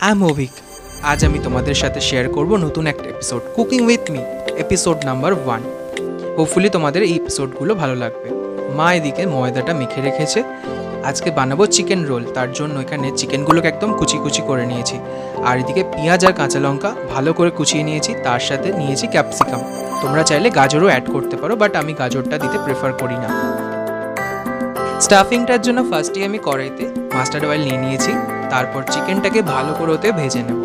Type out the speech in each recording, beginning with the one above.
I am Abhik. আজ আমি তোমাদের সাথে শেয়ার করব নতুন একটা episode, cooking with me, episode number 1। Hopefully তোমাদের এই এপিসোডগুলো ভালো লাগবে। মা এদিকে ময়দাটা মেখে রেখেছে, আজকে বানাবো চিকেন রোল। তার জন্য এখানে চিকেনগুলোকে একদম কুচি কুচি করে নিয়েছি, আর এদিকে পেঁয়াজ আর কাঁচা লঙ্কা ভালো করে কুচিয়ে নিয়েছি, তার সাথে নিয়েছি ক্যাপসিকাম। তোমরা চাইলে গাজরও অ্যাড করতে পারো, বাট আমি গাজরটা দিতে প্রেফার করি না। স্টাফিংটার জন্য ফার্স্টে আমি কড়াইতে মাস্টার্ড অয়েল নিয়ে নিয়েছি, তারপর চিকেনটাকে ভালো করে ওতে ভেজে নেব।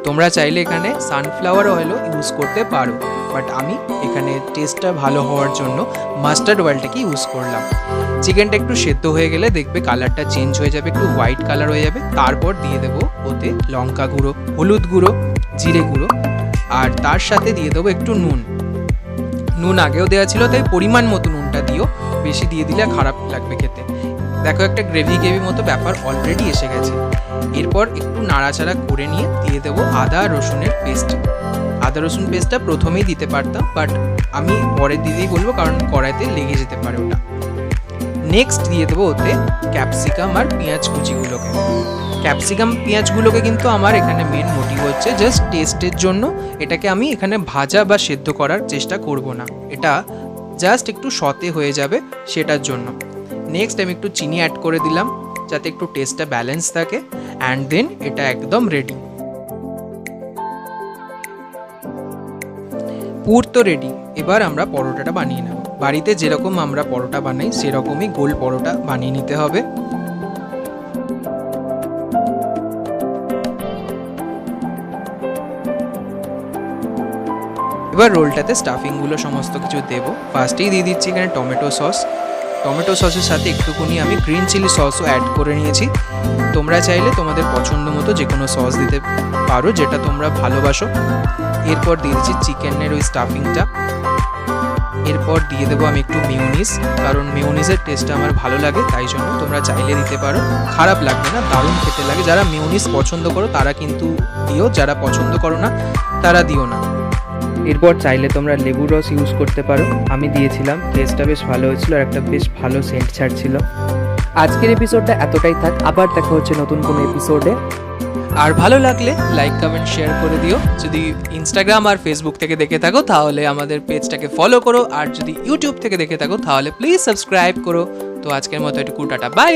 তোমরা চাইলে এখানে সানফ্লাওয়ার অয়েলও ইউজ করতে পারো, বাট আমি এখানে টেস্টটা ভালো হওয়ার জন্য মাস্টার্ড অয়েলটাকে ইউজ করলাম। চিকেনটা একটু সেদ্ধ হয়ে গেলে দেখবে কালারটা চেঞ্জ হয়ে যাবে, একটু হোয়াইট কালার হয়ে যাবে। তারপর দিয়ে দেবো ওতে লঙ্কা গুঁড়ো, হলুদ গুঁড়ো, জিরে গুঁড়ো, আর তার সাথে দিয়ে দেবো একটু নুন আগেও দেওয়া ছিল, তাই পরিমাণ মতো নুনটা দিও, বেশি দিয়ে দিলে খারাপ লাগবে খেতে। দেখো একটা গ্রেভি মতো ব্যাপার অলরেডি এসে গেছে। এরপর একটু নাড়াচাড়া করে নিয়ে দিয়ে দেবো আদা রসুনের পেস্ট। আদা রসুন পেস্টটা প্রথমেই দিতে পারতাম, বাট আমি পরে দিতেই বলবো, কারণ কড়াইতে লেগে যেতে পারে ওটা। নেক্সট দিয়ে দেবো ওতে ক্যাপসিকাম আর পেঁয়াজ কুচিগুলোকে। ক্যাপসিকাম পেঁয়াজগুলোকে কিন্তু আমার এখানে মেন মোটিভ হচ্ছে জাস্ট টেস্টের জন্য। এটাকে আমি এখানে ভাজা বা সেদ্ধ করার চেষ্টা করব না, এটা জাস্ট একটু সতে হয়ে যাবে সেটার জন্য। নেক্সট আমি একটু চিনি অ্যাড করে দিলাম যাতে একটু টেস্টটা ব্যালেন্স থাকে, অ্যান্ড দেন এটা একদম রেডি। পুর তো রেডি, এবার আমরা পরোটাটা বানিয়ে নেব। বাড়িতে যেরকম আমরা পরোটা বানাই সেরকমই গোল পরোটা বানিয়ে নিতে হবে। এবার রোলটাতে স্টাফিংগুলো সমস্ত কিছু দেবো। ফার্স্টেই দিয়ে দিচ্ছি এখানে টমেটো সস। টমেটো সসের সাথে একটুখানি আমি গ্রিন চিলি সসও অ্যাড করে নিয়েছি। তোমরা চাইলে তোমাদের পছন্দ মতো যে কোনো সস দিতে পারো, যেটা তোমরা ভালোবাসো। এরপর দিয়ে দিচ্ছি চিকেনের ওই স্টাফিংটা। এরপর দিয়ে দেবো আমি একটু মিউনিস, কারণ মিউনিসের টেস্টটা আমার ভালো লাগে, তাই জন্য তোমরা চাইলে দিতে পারো, খারাপ লাগবে না, দারুণ খেতে লাগে। যারা মিউনিস পছন্দ করো তারা কিন্তু দিও, যারা পছন্দ করো না তারা দিও না। এরপর চাইলে তোমরা লেবুর রস ইউজ করতে পারো, আমি দিয়েছিলাম, টেস্টটা বেশ ভালো হয়েছিল আর একটা বেশ ভালো সেন্ট ছাড়ছিল। আজকের এপিসোডটা এতটাই থাক, আবার দেখা হচ্ছে নতুন কোনো এপিসোডে। আর ভালো লাগলে লাইক কমেন্ট শেয়ার করে দিও। যদি ইনস্টাগ্রাম আর ফেসবুক থেকে দেখে থাকো তাহলে আমাদের পেজটাকে ফলো করো, আর যদি ইউটিউব থেকে দেখে থাকো তাহলে প্লিজ সাবস্ক্রাইব করো। তো আজকের মতো একটু টাটা, বাই।